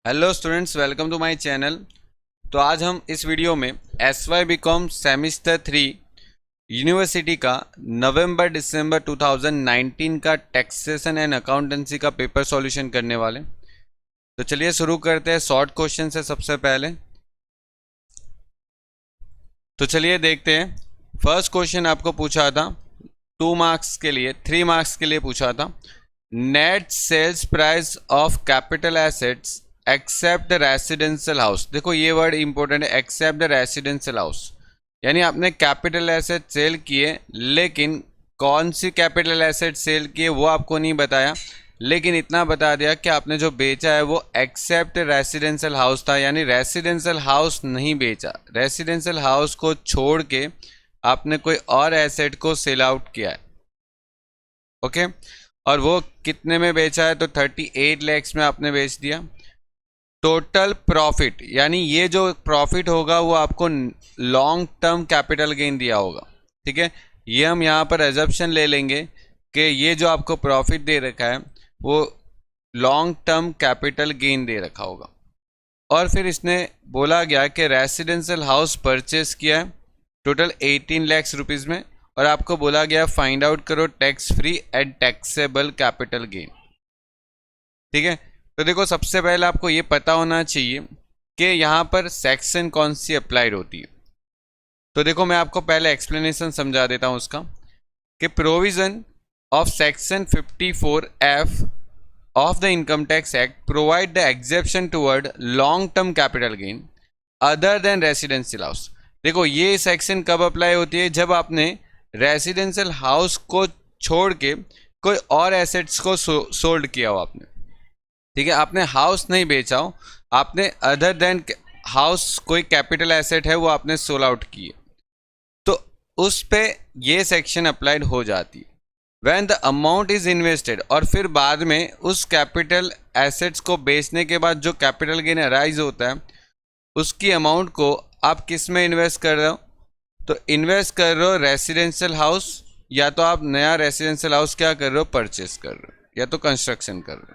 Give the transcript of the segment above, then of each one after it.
Hello students, welcome to my channel. तो आज हम इस वीडियो में SY BCom सेमिस्टर 3 यूनिवर्सिटी का नवंबर दिसंबर 2019 का टैक्सेशन एंड अकाउंटेंसी का पेपर सॉल्यूशन करने वाले। तो चलिए शुरू करते हैं। शॉर्ट क्वेश्चन से सबसे पहले तो चलिए देखते हैं। फर्स्ट क्वेश्चन आपको पूछा था 2 मार्क्स के लिए, 3 मार्क्स के लिए पूछा था। Net sales price of capital assets except the residential house. देखो ये वर्ड इंपॉर्टेंट है, एक्सेप्ट द रेसिडेंशियल हाउस। यानी आपने कैपिटल एसेट सेल किए, लेकिन कौन सी कैपिटल एसेट सेल किए वो आपको नहीं बताया, लेकिन इतना बता दिया कि आपने जो बेचा है वो एक्सेप्ट रेसिडेंशियल हाउस था। यानी रेसिडेंशियल हाउस नहीं बेचा, रेसिडेंशियल हाउस को छोड़ के आपने कोई और एसेट को सेल आउट किया है। ओके, और वो कितने में बेचा है? तो 38 लैक्स में आपने बेच दिया। टोटल प्रॉफिट, यानी ये जो प्रॉफिट होगा वो आपको लॉन्ग टर्म कैपिटल गेन दिया होगा। ठीक है, ये हम यहाँ पर एजप्शन ले लेंगे कि ये जो आपको प्रॉफिट दे रखा है वो लॉन्ग टर्म कैपिटल गेन दे रखा होगा। और फिर इसने बोला गया कि रेसिडेंशियल हाउस परचेस किया है टोटल 18 लाख रुपीज़ में, और आपको बोला गया फाइंड आउट करो tax free and taxable capital gain. ठीक है, तो देखो सबसे पहले आपको ये पता होना चाहिए कि यहाँ पर सेक्शन कौन सी अप्लाइड होती है। तो देखो मैं आपको पहले एक्सप्लेनेशन समझा देता हूँ उसका, कि provision of section 54F of the income tax act provide the exemption toward long term capital gain other than residential house. देखो ये सेक्शन कब अप्लाई होती है? जब आपने रेसिडेंशियल हाउस को छोड़ के कोई और एसेट्स को सोल्ड किया हो आपने। ठीक है, आपने हाउस नहीं बेचा हो, आपने अदर देन हाउस कोई कैपिटल एसेट है वो आपने सोल आउट की है, तो उस पे ये सेक्शन अप्लाइड हो जाती है। When the amount is invested, और फिर बाद में उस कैपिटल एसेट्स को बेचने के बाद जो कैपिटल गेन अराइज होता है उसकी अमाउंट को आप किस में इन्वेस्ट कर रहे हो? तो इन्वेस्ट कर रहे हो रेसिडेंशियल हाउस, या तो आप नया रेसिडेंशियल हाउस क्या कर रहे हो? परचेस कर रहे हो, या तो कंस्ट्रक्शन कर रहे हो।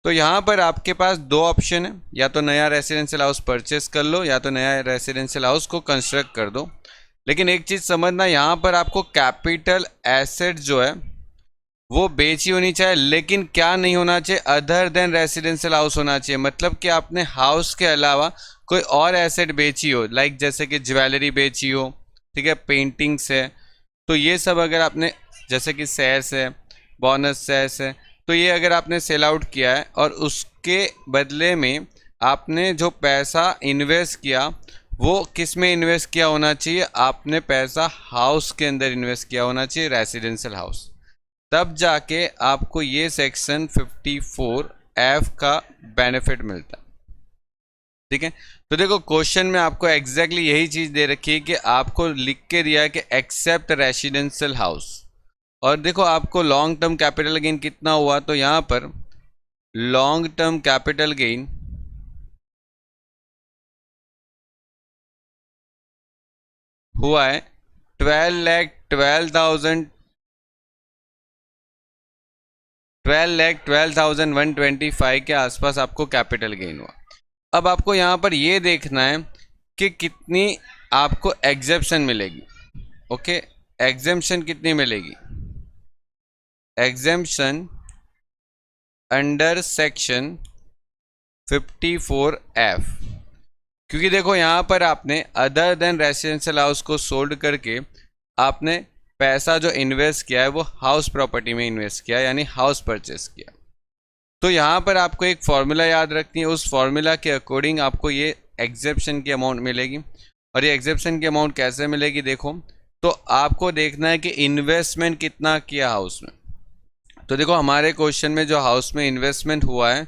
तो यहाँ पर आपके पास दो ऑप्शन है, या तो नया रेसिडेंशियल हाउस परचेस कर लो या तो नया रेसिडेंशियल हाउस को कंस्ट्रक्ट कर दो। लेकिन एक चीज़ समझना, यहाँ पर आपको कैपिटल एसेट जो है वो बेची होनी चाहिए, लेकिन क्या नहीं होना चाहिए? अदर देन रेसिडेंशियल हाउस होना चाहिए। मतलब कि आपने हाउस के अलावा कोई और एसेट बेची हो, लाइक जैसे कि ज्वेलरी बेची हो, ठीक है, पेंटिंग्स है, तो ये सब अगर आपने, जैसे कि शेयर्स है, बोनस शेयर्स है, तो ये अगर आपने सेल आउट किया है और उसके बदले में आपने जो पैसा इन्वेस्ट किया वो किस में इन्वेस्ट किया होना चाहिए? आपने पैसा हाउस के अंदर इन्वेस्ट किया होना चाहिए, रेसिडेंशियल हाउस। तब जाके आपको ये सेक्शन 54F का बेनिफिट मिलता है। ठीक है, तो देखो क्वेश्चन में आपको एग्जैक्टली यही चीज़ दे रखी है कि आपको लिख के दिया है कि एक्सेप्ट रेसिडेंशियल हाउस, और देखो आपको लॉन्ग टर्म कैपिटल गेन कितना हुआ? तो यहाँ पर लॉन्ग टर्म कैपिटल गेन हुआ है 12,12,125 के आसपास आपको कैपिटल गेन हुआ। अब आपको यहाँ पर ये देखना है कि कितनी आपको एग्जेप्शन मिलेगी। ओके, एग्जेम्पशन कितनी मिलेगी? एग्जेम्पशन अंडर सेक्शन 54F, क्योंकि देखो यहाँ पर आपने अदर देन रेसिडेंशियल हाउस को सोल्ड करके आपने पैसा जो इन्वेस्ट किया है वो हाउस प्रॉपर्टी में इन्वेस्ट किया, यानी हाउस परचेस किया। तो यहाँ पर आपको एक फॉर्मूला याद रखनी है, उस फॉर्मूला के अकॉर्डिंग आपको ये एग्जेप्शन की अमाउंट मिलेगी। और ये एग्जेप्शन की अमाउंट कैसे मिलेगी? देखो, तो आपको देखना है कि इन्वेस्टमेंट कितना किया हाउस में। तो देखो हमारे क्वेश्चन में जो हाउस में इन्वेस्टमेंट हुआ है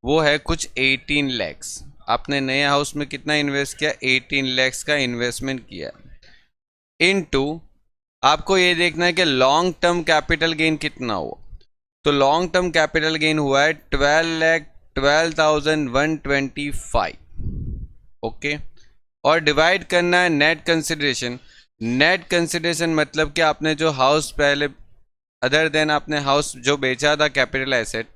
वो है कुछ 18 लैक्स। आपने नए हाउस में कितना इन्वेस्ट किया? 18 लैक्स का इन्वेस्टमेंट किया। इनटू आपको ये देखना है कि लॉन्ग टर्म कैपिटल गेन कितना हुआ। तो लॉन्ग टर्म कैपिटल गेन हुआ है 12,12,125। ओके, और डिवाइड करना है नेट कंसिडरेशन। नेट कंसिडरेशन मतलब कि आपने जो हाउस पहले अदर देन आपने हाउस जो बेचा था कैपिटल एसेट,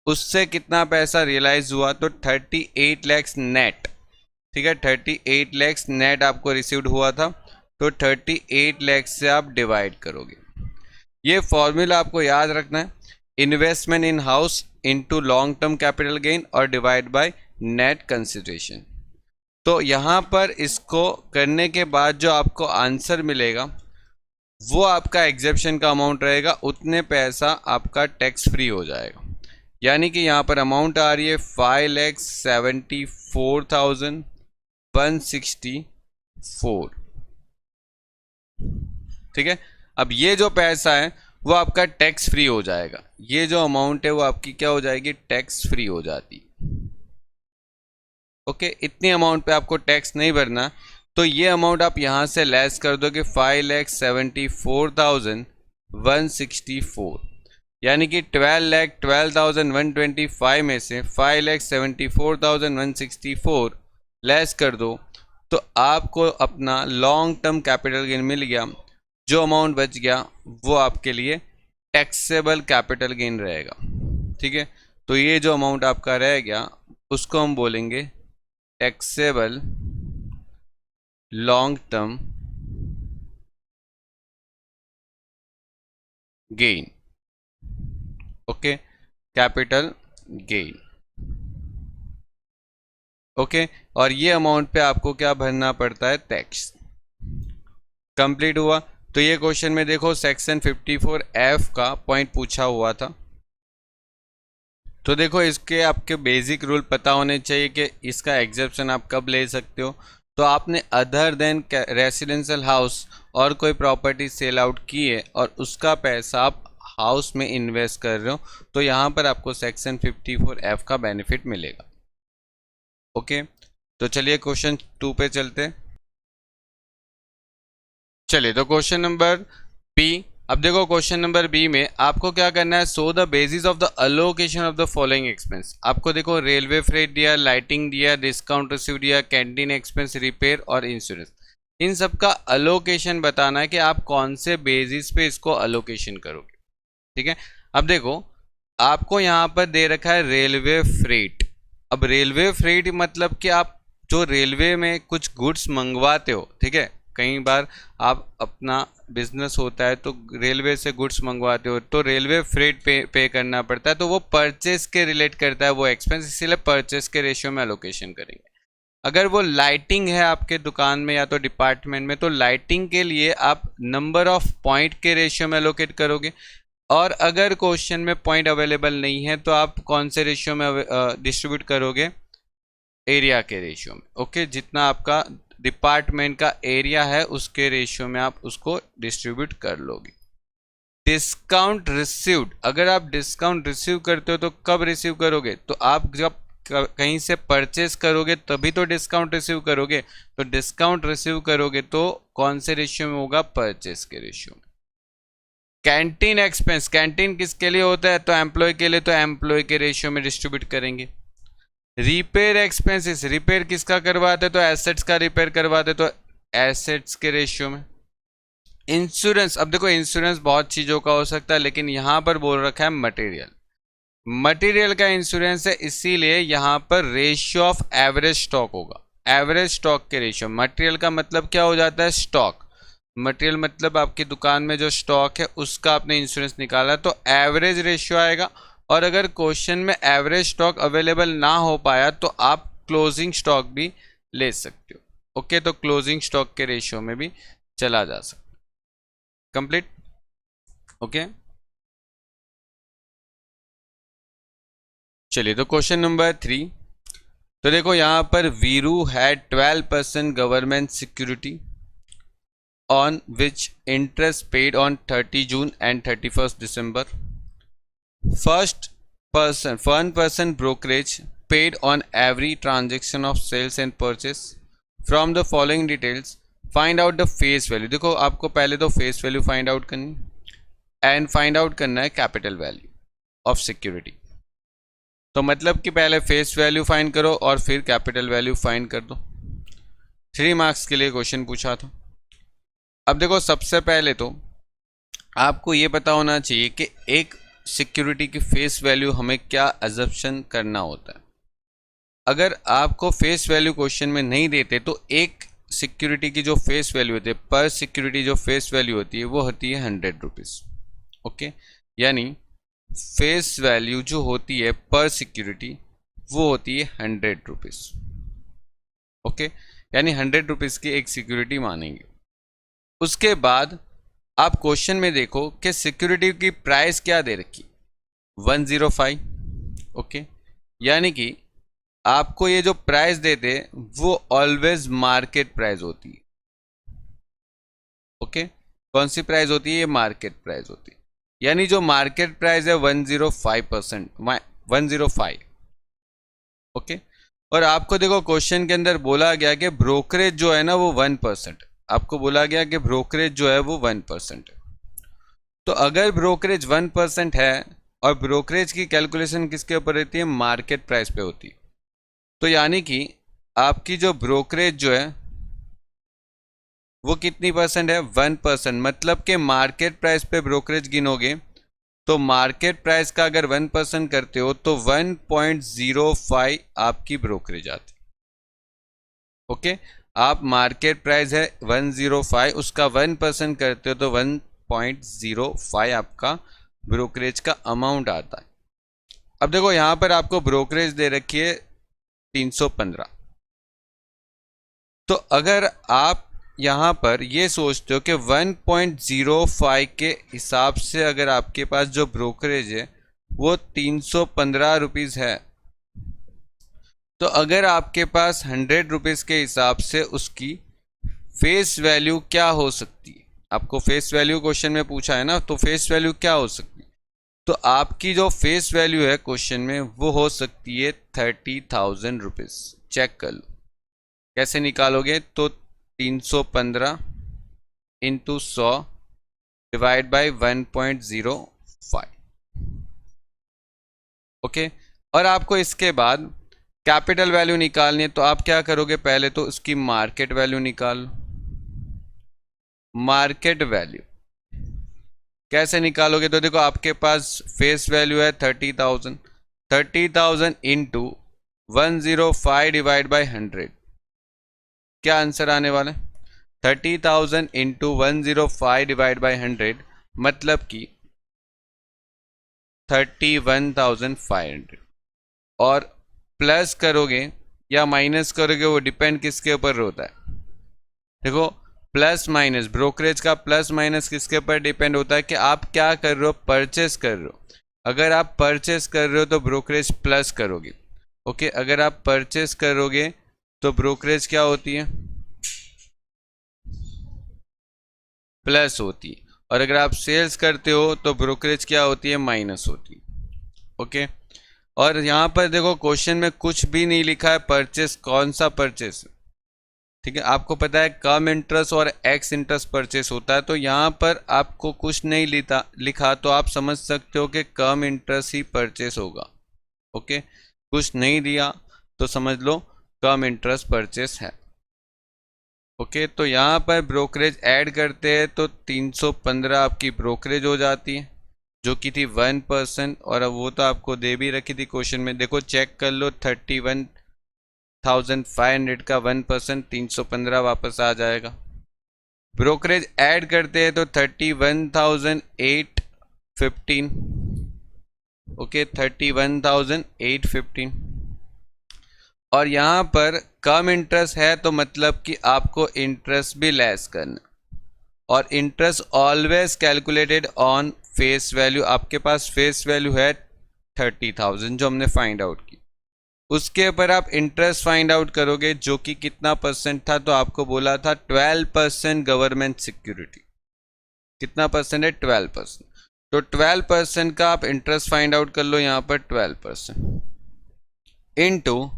उससे कितना पैसा रियलाइज हुआ, तो 38 लैक्स नेट, ठीक है, 38 लैक्स नेट आपको रिसीव्ड हुआ था, तो 38 लैक्स से आप डिवाइड करोगे। ये फॉर्मूला आपको याद रखना है, investment in house into long term capital gain और डिवाइड बाय नेट कंसिडरेशन। तो यहाँ पर इसको करने के बाद जो आपको आंसर मिलेगा वो आपका एग्जेप्शन का अमाउंट रहेगा, उतने पैसा आपका टैक्स फ्री हो जाएगा। यानी कि यहाँ पर अमाउंट आ रही है 5,74,164, ठीक है। अब ये जो पैसा है वो आपका टैक्स फ्री हो जाएगा, ये जो अमाउंट है वो आपकी क्या हो जाएगी, टैक्स फ्री हो जाती। ओके, इतनी अमाउंट पे आपको टैक्स नहीं भरना, तो ये अमाउंट आप यहाँ से लेस कर दो कि 5,74,164, यानी कि 12,12,125 में से 5,74,164 लेस कर दो, तो आपको अपना लॉन्ग टर्म कैपिटल गेन मिल गया। जो अमाउंट बच गया वो आपके लिए टैक्सेबल कैपिटल गेन रहेगा, ठीक है। तो ये जो अमाउंट आपका रह गया उसको हम बोलेंगे taxable long term gain, okay, capital gain, okay. और ये अमाउंट पे आपको क्या भरना पड़ता है, टैक्स। कंप्लीट हुआ। तो ये क्वेश्चन में देखो सेक्शन 54F का पॉइंट पूछा हुआ था, तो देखो इसके आपके बेसिक रूल पता होने चाहिए कि इसका एग्जेप्शन आप कब ले सकते हो। तो आपने अदर देन रेसिडेंशियल हाउस और कोई प्रॉपर्टी सेल आउट की है और उसका पैसा आप हाउस में इन्वेस्ट कर रहे हो, तो यहाँ पर आपको सेक्शन 54F का बेनिफिट मिलेगा। ओके, तो चलिए क्वेश्चन 2 पे चलते हैं। चलिए, तो क्वेश्चन नंबर बी। अब देखो क्वेश्चन नंबर बी में आपको क्या करना है, so the basis of the allocation of the following expense. आपको देखो रेलवे फ्रेट दिया, लाइटिंग दिया, डिस्काउंट रिसीव दिया, कैंटीन एक्सपेंस, रिपेयर और इंश्योरेंस। इन सब का अलोकेशन बताना है कि आप कौन से बेसिस पे इसको अलोकेशन करोगे, ठीक है। अब देखो आपको यहाँ पर दे रखा है रेलवे फ्रेट। अब रेलवे फ्रेट मतलब कि आप जो रेलवे में कुछ गुड्स मंगवाते हो, ठीक है, कई बार आप अपना बिजनेस होता है तो रेलवे से गुड्स मंगवाते हो, तो रेलवे फ्रेट पे करना पड़ता है, तो वो परचेस के रिलेट करता है वो एक्सपेंस, इसीलिए परचेस के रेशियो में अलोकेशन करेंगे। अगर वो लाइटिंग है आपके दुकान में या तो डिपार्टमेंट में, तो लाइटिंग के लिए आप नंबर ऑफ पॉइंट के रेशियो में अलोकेट करोगे। और अगर क्वेश्चन में पॉइंट अवेलेबल नहीं है तो आप कौन से रेशियो में डिस्ट्रीब्यूट करोगे, एरिया के रेशियो में। ओके, जितना आपका डिपार्टमेंट का एरिया है उसके रेशियो में आप उसको डिस्ट्रीब्यूट कर लोगे। डिस्काउंट रिसीव्ड, अगर आप डिस्काउंट रिसीव करते हो तो कब रिसीव करोगे, तो आप जब कहीं से परचेस करोगे तभी तो डिस्काउंट रिसीव करोगे। तो डिस्काउंट रिसीव करोगे तो कौन से रेशियो में होगा, परचेस के रेशियो में। कैंटीन एक्सपेंस, कैंटीन किसके लिए होता है, तो एम्प्लॉय के लिए, तो एम्प्लॉय के रेशियो में डिस्ट्रीब्यूट करेंगे। रिपेयर एक्सपेंसेस, रिपेयर किसका करवाते, तो एसेट्स का रिपेयर करवाते, तो एसेट्स के रेशियो में। इंश्योरेंस, अब देखो इंश्योरेंस बहुत चीज़ों का हो सकता है, लेकिन यहाँ पर बोल रखा है मटेरियल, मटेरियल का इंश्योरेंस है, इसीलिए यहाँ पर रेशियो ऑफ एवरेज स्टॉक होगा, एवरेज स्टॉक के रेशियो। मटेरियल का मतलब क्या हो जाता है, स्टॉक। मटेरियल मतलब आपकी दुकान में जो स्टॉक है उसका आपने इंश्योरेंस निकाला, तो एवरेज रेशियो आएगा। और अगर क्वेश्चन में एवरेज स्टॉक अवेलेबल ना हो पाया तो आप क्लोजिंग स्टॉक भी ले सकते हो। ओके, तो क्लोजिंग स्टॉक के रेशियो में भी चला जा सकता है। Complete, okay. चलिए, तो क्वेश्चन नंबर 3। तो देखो यहाँ पर Veeru had 12% government security on which interest paid on 30 June and 31st December. First person, 1% brokerage paid on every transaction of sales and purchase. From the following details, find out the face value. देखो आपको पहले तो face value find out करनी and find out करना है capital value of security. तो मतलब कि पहले फेस वैल्यू फाइंड करो और फिर कैपिटल वैल्यू फाइंड कर दो। 3 मार्क्स के लिए क्वेश्चन पूछा था। अब देखो सबसे पहले तो आपको ये पता होना चाहिए कि एक सिक्योरिटी की फेस वैल्यू हमें क्या अजम्पशन करना होता है। अगर आपको फेस वैल्यू क्वेश्चन में नहीं देते तो एक सिक्योरिटी की जो फेस वैल्यू होती है, पर सिक्योरिटी जो फेस वैल्यू होती है वो होती है 100 रुपीज़। ओके, यानी फेस वैल्यू जो होती है पर सिक्योरिटी वो होती है 100 रुपीज़। ओके, यानी 100 रुपीज़ की एक सिक्योरिटी मानेंगे। उसके बाद आप क्वेश्चन में देखो कि सिक्योरिटी की प्राइस क्या दे रखी, 105। ओके, यानी कि आपको ये जो प्राइस देते वो ऑलवेज मार्केट प्राइस होती है। ओके, कौन सी प्राइस होती है, ये मार्केट प्राइस होती है। यानी जो मार्केट प्राइस है 105। ओके, और आपको देखो क्वेश्चन के अंदर बोला गया कि ब्रोकरेज जो है ना वो 1%, आपको बोला गया कि ब्रोकरेज जो है वो 1% है। तो अगर ब्रोकरेज 1% है और ब्रोकरेज की कैलकुलेशन किसके ऊपर रहती है, मार्केट प्राइस पे होती है, तो यानी कि आपकी जो ब्रोकरेज जो है वो कितनी परसेंट है, 1%। मतलब कि मार्केट प्राइस पे ब्रोकरेज गिनोगे तो मार्केट प्राइस का अगर 1% करते हो तो 1.05 आपकी ब्रोकरेज आती। ओके, आप मार्केट प्राइस है 105, उसका 1% करते हो तो 1.05 आपका ब्रोकरेज का अमाउंट आता है। अब देखो यहां पर आपको ब्रोकरेज दे रखी है 315। तो अगर आप यहाँ पर ये सोचते हो कि 1.05 के हिसाब से अगर आपके पास जो ब्रोकरेज है वो 315 रुपीज़ है, तो अगर आपके पास 100 रुपीज़ के हिसाब से उसकी फेस वैल्यू क्या हो सकती है, आपको फेस वैल्यू क्वेश्चन में पूछा है ना, तो फेस वैल्यू क्या हो सकती है, तो आपकी जो फेस वैल्यू है क्वेश्चन में वो हो सकती है 30,000 रुपीज़। चेक कर लो कैसे निकालोगे, तो 315 इंटू 100 डिवाइड बाई 1.05। ओके, और आपको इसके बाद कैपिटल वैल्यू निकालनी है, तो आप क्या करोगे, पहले तो उसकी मार्केट वैल्यू निकाल लो। मार्केट वैल्यू कैसे निकालोगे, तो देखो आपके पास फेस वैल्यू है 30,000, 30,000 इंटू 105 डिवाइड बाई 100, क्या आंसर आने वाला है, 30,000 इंटू 105 डिवाइड बाई 100, मतलब कि 31,500। और प्लस करोगे या माइनस करोगे वो डिपेंड किसके ऊपर होता है, देखो प्लस माइनस, ब्रोकरेज का प्लस माइनस किसके ऊपर डिपेंड होता है कि आप क्या कर रहे हो, परचेस कर रहे हो। अगर आप परचेस कर रहे हो तो ब्रोकरेज प्लस करोगे। ओके, अगर आप परचेस करोगे तो ब्रोकरेज क्या होती है, प्लस होती है, और अगर आप सेल्स करते हो तो ब्रोकरेज क्या होती है, माइनस होती है। ओके, और यहाँ पर देखो क्वेश्चन में कुछ भी नहीं लिखा है परचेस, कौन सा परचेस, ठीक है, आपको पता है कम इंटरेस्ट और एक्स इंटरेस्ट परचेस होता है, तो यहाँ पर आपको कुछ नहीं लिखा तो आप समझ सकते हो कि कम इंटरेस्ट ही परचेस होगा। ओके, कुछ नहीं दिया तो समझ लो कम इंटरेस्ट परचेस है। ओके, तो यहाँ पर ब्रोकरेज ऐड करते हैं तो 315 आपकी ब्रोकरेज हो जाती है जो कि थी 1%, और अब वो तो आपको दे भी रखी थी क्वेश्चन में, देखो चेक कर लो 31,500 का 1% 315 वापस आ जाएगा। ब्रोकरेज ऐड करते हैं तो 31,815। ओके, 31,815, और यहाँ पर कम इंटरेस्ट है तो मतलब कि आपको इंटरेस्ट भी लेस करना, और interest always calculated on face value. आपके पास फेस वैल्यू है 30,000 जो हमने फाइंड आउट की, उसके ऊपर आप इंटरेस्ट फाइंड आउट करोगे जो कि कितना परसेंट था, तो आपको बोला था 12% गवर्नमेंट सिक्योरिटी, कितना परसेंट है, 12%। तो 12% का आप इंटरेस्ट फाइंड आउट कर लो, यहाँ पर 12% इनटू,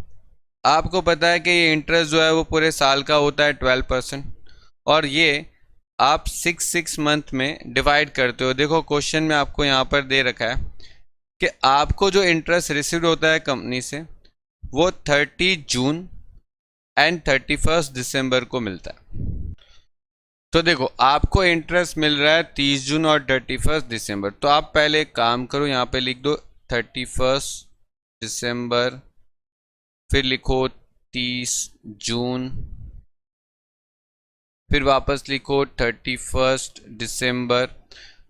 आपको पता है कि ये इंटरेस्ट जो है वो पूरे साल का होता है 12%, और ये आप 6 मंथ में डिवाइड करते हो। देखो क्वेश्चन में आपको यहाँ पर दे रखा है कि आपको जो इंटरेस्ट रिसीव होता है कंपनी से वो 30 जून एंड 31 दिसंबर को मिलता है। तो देखो आपको इंटरेस्ट मिल रहा है 30 जून और 31 दिसंबर। तो आप पहले एक काम करो, यहाँ पे लिख दो 31 दिसंबर, फिर लिखो 30 जून, फिर वापस लिखो 31 दिसंबर।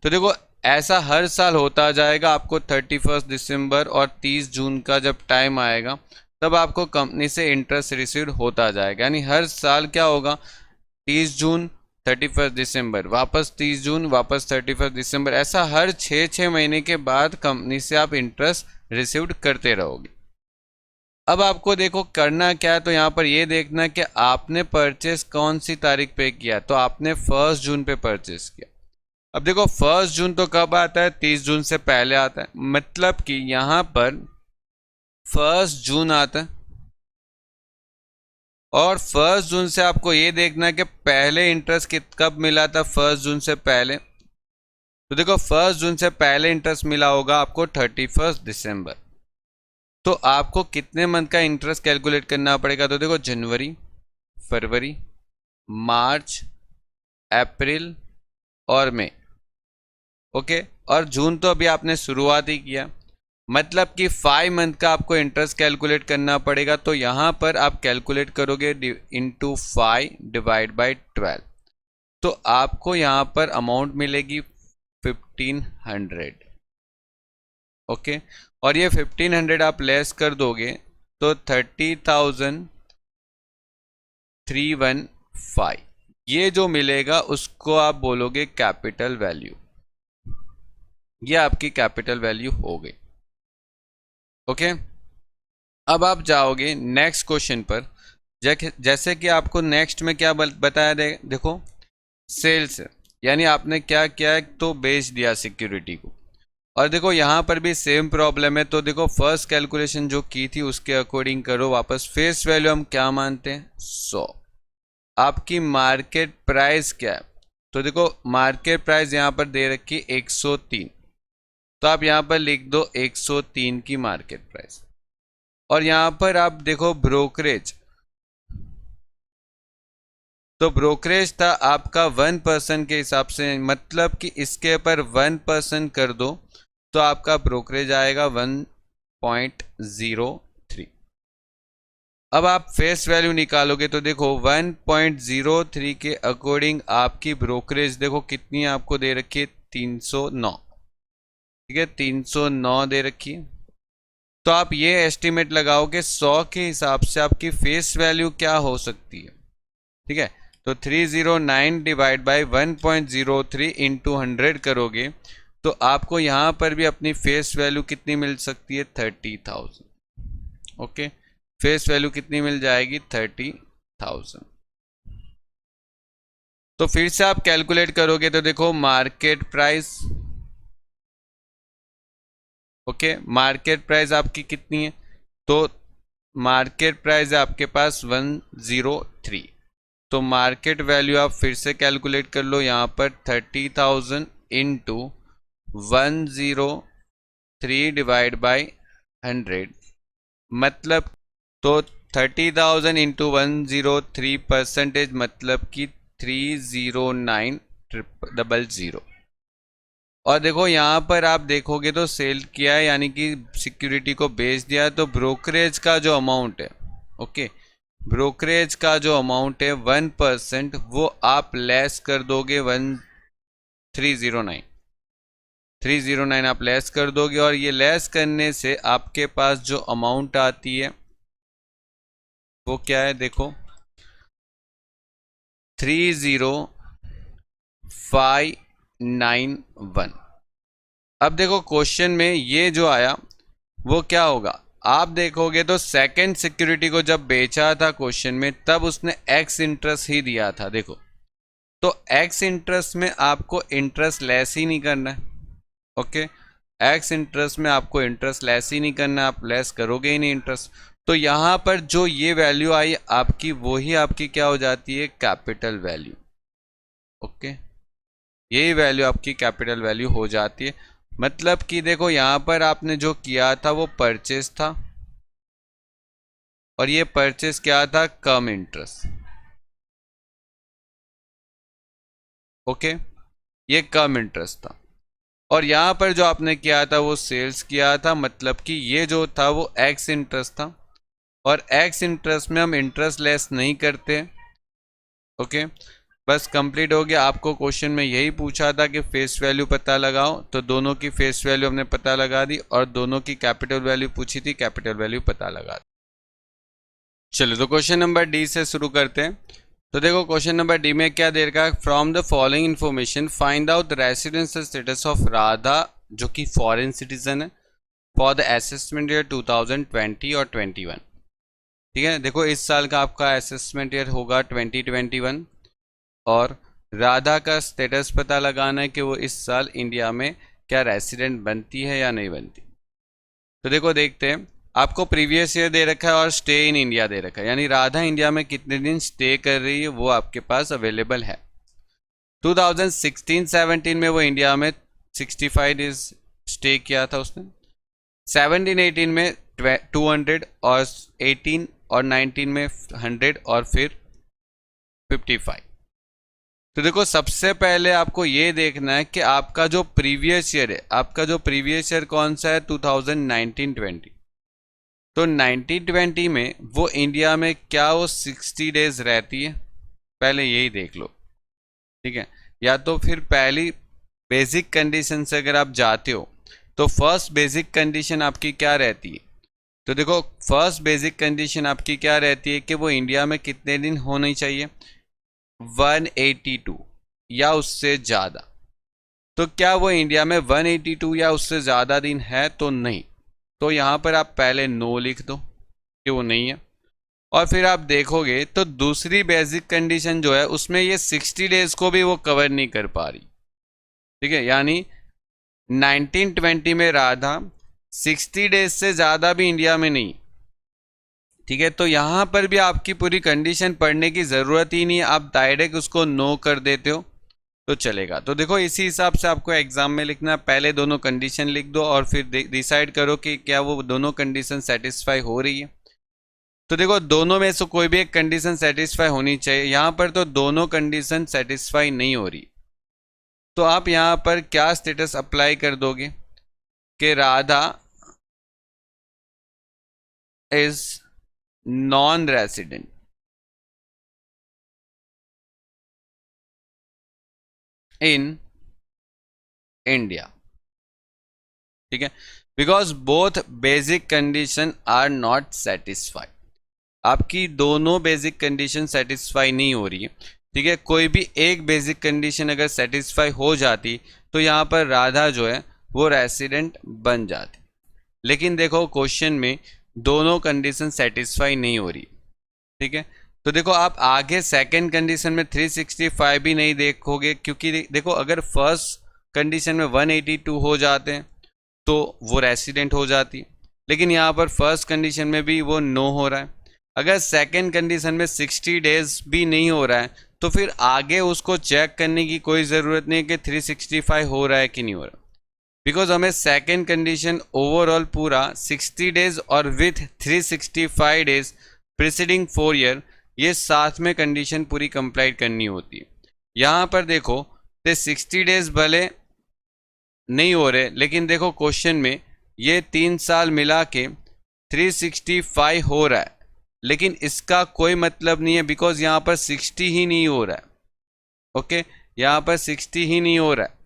तो देखो ऐसा हर साल होता जाएगा। आपको 31 दिसंबर और 30 जून का जब टाइम आएगा तब आपको कंपनी से इंटरेस्ट रिसीव होता जाएगा। यानी हर साल क्या होगा, 30 जून 31 दिसंबर, वापस 30 जून, वापस 31 दिसंबर, ऐसा हर 6 महीने के बाद कंपनी से आप इंटरेस्ट रिसीव्ड करते रहोगे। अब आपको देखो करना क्या है, तो यहाँ पर ये देखना कि आपने परचेस कौन सी तारीख पे किया। तो आपने 1 जून पे परचेस किया। अब देखो 1 जून तो कब आता है, 30 जून से पहले आता है। मतलब कि यहाँ पर 1 जून आता है और 1 जून से आपको ये देखना है कि पहले इंटरेस्ट कब मिला था, 1 जून से पहले। तो देखो 1 जून से पहले इंटरेस्ट मिला होगा आपको 31 दिसंबर। तो आपको कितने मंथ का इंटरेस्ट कैलकुलेट करना पड़ेगा। तो देखो जनवरी, फरवरी, मार्च, अप्रैल और मई। ओके, और जून तो अभी आपने शुरुआत ही किया, मतलब कि 5 मंथ का आपको इंटरेस्ट कैलकुलेट करना पड़ेगा। तो यहाँ पर आप कैलकुलेट करोगे इंटू 5 डिवाइड बाई 12। तो आपको यहाँ पर अमाउंट मिलेगी 1500। ओके, और ये 1500 आप लेस कर दोगे तो 30,315 ये जो मिलेगा उसको आप बोलोगे कैपिटल वैल्यू। ये आपकी कैपिटल वैल्यू हो गई। ओके, अब आप जाओगे नेक्स्ट क्वेश्चन पर। जैसे कि आपको नेक्स्ट में क्या बताया देखो सेल्स, यानी आपने क्या किया है, तो बेच दिया सिक्योरिटी को। और देखो यहाँ पर भी सेम प्रॉब्लम है। तो देखो फर्स्ट कैलकुलेशन जो की थी उसके अकॉर्डिंग करो वापस। फेस वैल्यू हम क्या मानते हैं, 100। आपकी मार्केट प्राइस क्या है, तो देखो मार्केट प्राइस यहाँ पर दे रखी 103। तो आप यहाँ पर लिख दो 103 की मार्केट प्राइस। और यहाँ पर आप देखो ब्रोकरेज, तो ब्रोकरेज था आपका 1% के हिसाब से, मतलब कि इसके पर 1% कर दो तो आपका ब्रोकरेज आएगा 1.03। अब आप फेस वैल्यू निकालोगे तो देखो 1.03 के अकॉर्डिंग आपकी ब्रोकरेज देखो कितनी आपको दे रखी है, 309। ठीक है, 309 दे रखी है। तो आप ये एस्टिमेट लगाओ कि 100 के हिसाब से आपकी फेस वैल्यू क्या हो सकती है। ठीक है, तो 309 डिवाइड बाई 1.03 इंटू 100 करोगे तो आपको यहाँ पर भी अपनी फेस वैल्यू कितनी मिल सकती है, 30,000। ओके, फेस वैल्यू कितनी मिल जाएगी, 30,000। तो फिर से आप कैलकुलेट करोगे तो देखो market price, okay, market price आपकी कितनी है, तो मार्केट प्राइस है आपके पास 103। तो मार्केट वैल्यू आप फिर से कैलकुलेट कर लो, यहाँ पर 30,000 इंटू 103 डिवाइड बाई 100, मतलब तो 30,000 इंटू 103 परसेंटेज, मतलब कि 309,000। और देखो यहाँ पर आप देखोगे तो सेल किया है, यानी कि सिक्योरिटी को बेच दिया है। तो ब्रोकरेज का जो अमाउंट है, ओके, ब्रोकरेज का जो अमाउंट है 1%, वो आप लेस कर दोगे 309 आप लेस कर दोगे। और ये लेस करने से आपके पास जो अमाउंट आती है वो क्या है, देखो 30591। अब देखो क्वेश्चन में ये जो आया वो क्या होगा, आप देखोगे तो सेकंड सिक्योरिटी को जब बेचा था क्वेश्चन में तब उसने एक्स इंटरेस्ट ही दिया था। देखो तो एक्स इंटरेस्ट में आपको इंटरेस्ट लेस ही नहीं करना है। ओके, एक्स इंटरेस्ट में आपको इंटरेस्ट लेस ही नहीं करना है, आप लेस करोगे ही नहीं इंटरेस्ट। तो यहाँ पर जो ये वैल्यू आई आपकी, वो ही आपकी क्या हो जाती है, कैपिटल वैल्यू। ओके, यही वैल्यू आपकी कैपिटल वैल्यू हो जाती है। मतलब कि देखो यहाँ पर आपने जो किया था वो परचेस था, और ये परचेस क्या था, कम इंटरेस्ट। ओके, ये कम इंटरेस्ट था। और यहाँ पर जो आपने किया था वो सेल्स किया था, मतलब कि ये जो था वो एक्स इंटरेस्ट था, और एक्स इंटरेस्ट में हम इंटरेस्ट लेस नहीं करते। ओके, बस कंप्लीट हो गया। आपको क्वेश्चन में यही पूछा था कि फेस वैल्यू पता लगाओ, तो दोनों की फेस वैल्यू हमने पता लगा दी, और दोनों की कैपिटल वैल्यू पूछी थी, कैपिटल वैल्यू पता लगा दी। चलो तो क्वेश्चन नंबर डी से शुरू करते हैं। तो देखो क्वेश्चन नंबर डी में क्या दे रखा है, from the following information find out residential status of Radha, जो कि फॉरेन सिटीजन है, फॉर द असेसमेंट ईयर 2020 और 21। ठीक है, देखो इस साल का आपका असेसमेंट ईयर होगा 2021, और राधा का स्टेटस पता लगाना है कि वो इस साल इंडिया में क्या रेसिडेंट बनती है या नहीं बनती। तो देखो देखते हैं, आपको प्रीवियस ईयर दे रखा है और स्टे इन इंडिया दे रखा है, यानी राधा इंडिया में कितने दिन स्टे कर रही है वो आपके पास अवेलेबल है। 2016-17 में वो इंडिया में 65 डेज स्टे किया था उसने, 17-18 में 200, और 18 और 19 में 100, और फिर 55। तो देखो सबसे पहले आपको ये देखना है कि आपका जो प्रीवियस ईयर है, आपका जो प्रीवियस ईयर कौन सा है, 2019-20। तो 1920 में वो इंडिया में क्या वो 60 डेज रहती है, पहले यही देख लो। ठीक है, या तो फिर पहली बेसिक कंडीशन से अगर आप जाते हो तो फर्स्ट बेसिक कंडीशन आपकी क्या रहती है। तो देखो फर्स्ट बेसिक कंडीशन आपकी क्या रहती है कि वो इंडिया में कितने दिन होने चाहिए, 182 या उससे ज़्यादा। तो क्या वो इंडिया में 182 या उससे ज़्यादा दिन है, तो नहीं। तो यहाँ पर आप पहले नो लिख दो कि वो नहीं है, और फिर आप देखोगे तो दूसरी बेसिक कंडीशन जो है उसमें ये 60 डेज को भी वो कवर नहीं कर पा रही। ठीक है, यानी 1920 में राधा 60 डेज से ज़्यादा भी इंडिया में नहीं। ठीक है, तो यहाँ पर भी आपकी पूरी कंडीशन पढ़ने की ज़रूरत ही नहीं है, आप डायरेक्ट उसको नो कर देते हो तो चलेगा। तो देखो इसी हिसाब से आपको एग्जाम में लिखना है, पहले दोनों कंडीशन लिख दो और फिर डिसाइड करो कि क्या वो दोनों कंडीशन सेटिस्फाई हो रही है। तो देखो दोनों में से कोई भी एक कंडीशन सेटिस्फाई होनी चाहिए, यहाँ पर तो दोनों कंडीशन सेटिस्फाई नहीं हो रही। तो आप यहाँ पर क्या स्टेटस अप्लाई कर दोगे कि Radha is non resident in India. ठीक है, because both basic condition are not satisfied, आपकी दोनों बेसिक कंडीशन सेटिस्फाई नहीं हो रही है। ठीक है, कोई भी एक बेसिक कंडीशन अगर सेटिस्फाई हो जाती तो यहाँ पर राधा जो है वो रेसिडेंट बन जाती, लेकिन देखो क्वेश्चन में दोनों कंडीशन सेटिस्फाई नहीं हो रही। ठीक है, तो देखो आप आगे सेकंड कंडीशन में 365 भी नहीं देखोगे, क्योंकि देखो अगर फर्स्ट कंडीशन में 182 हो जाते हैं तो वो रेसिडेंट हो जाती, लेकिन यहाँ पर फर्स्ट कंडीशन में भी वो नो हो रहा है। अगर सेकंड कंडीशन में 60 डेज भी नहीं हो रहा है तो फिर आगे उसको चेक करने की कोई ज़रूरत नहीं कि 365 हो रहा है कि नहीं हो रहा, बिकॉज हमें सेकंड कंडीशन ओवरऑल पूरा 60 डेज और विथ 365 डेज प्रीसीडिंग 4 ईयर, ये साथ में कंडीशन पूरी कंप्लीट करनी होती है। यहाँ पर देखो तो 60 डेज भले नहीं हो रहे, लेकिन देखो क्वेश्चन में ये 3 साल मिला के 365 हो रहा है, लेकिन इसका कोई मतलब नहीं है बिकॉज यहाँ पर 60 ही नहीं हो रहा है। ओके, यहाँ पर 60 ही नहीं हो रहा है।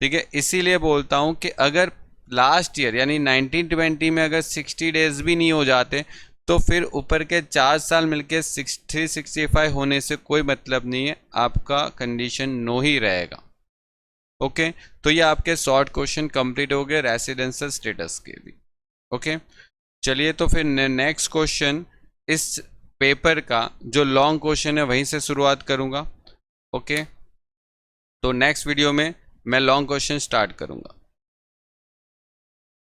ठीक है, इसीलिए बोलता हूँ कि अगर लास्ट ईयर यानी 1920 में अगर 60 डेज भी नहीं हो जाते तो फिर ऊपर के 4 साल मिलके 365 होने से कोई मतलब नहीं है, आपका कंडीशन नो ही रहेगा। ओके, तो ये आपके शॉर्ट क्वेश्चन कंप्लीट हो गए रेसिडेंशियल स्टेटस के भी। ओके, चलिए तो फिर नेक्स्ट क्वेश्चन इस पेपर का जो लॉन्ग क्वेश्चन है वहीं से शुरुआत करूँगा। ओके, तो नेक्स्ट वीडियो में मैं लॉन्ग क्वेश्चन स्टार्ट करूँगा।